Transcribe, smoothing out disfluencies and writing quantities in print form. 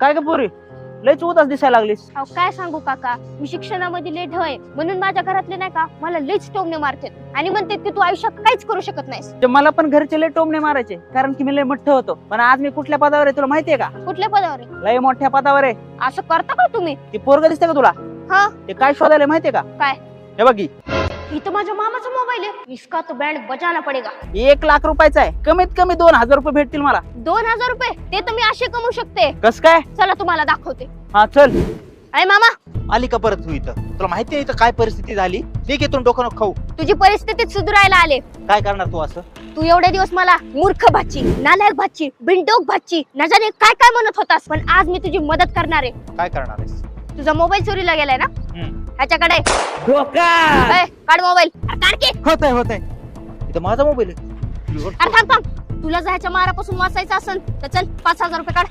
काय ग पोरी, लयच उदास दिसायला लागलीस. अहो काय सांगू काका, मी शिक्षणामध्ये लेट आहे म्हणून माझ्या घरातले नाही का मला लयच टोमणे मारतात आणि म्हणतात की तू आयुष्यात काहीच करू शकत नाहीस. ते मला पण घरचे लय टोमणे मारायचे, कारण की मी लय मोठं होतो. पण आज मी कुठल्या पदावर आहे तुला माहितीये का? कुठल्या पदावर आहे? लय मोठ्या पदावर आहे. असं करता का तुम्ही? ती पोरग दिसते का तुला? हा. ते काय शोधायला माहितीये का? काय? हे बघी, इथं माझ्या मामाचा मोबाईल आहे. इसका तो बँड बजाना पडेगा. 1,00,000 रुपयाचा आहे. कमीत कमी 2,000 रुपये भेटतील मला. 2000 रुपये ते तर मी असे कमवू शकते. कस काय? चला तुम्हाला दाखवते. हा चल. अरे मामा, आली का परत तू इथं? तुला माहिती आहे इथं काय परिस्थिती झाली? ठीक आहे, डोकं नको खाऊ. तुझी परिस्थिती सुधारायला आले. काय करणार तू असं? तू एवढे दिवस मला मूर्ख भाची, नालायक भाची, बिनडोक भाची, न जाणे काय काय म्हणत होतास, पण आज मी तुझी मदत करणार आहे. काय करणार आहेस? तुझा मोबाईल चोरीला गेलाय ना? ह्याच्याकडे काढ मोबाईल. काढ की. होत आहे इथं माझा मोबाईल आहे. अरे थांब थांब, तुला ह्याच्या मारापासून वाचायचं असेल तर चल 5000 रुपये काढ.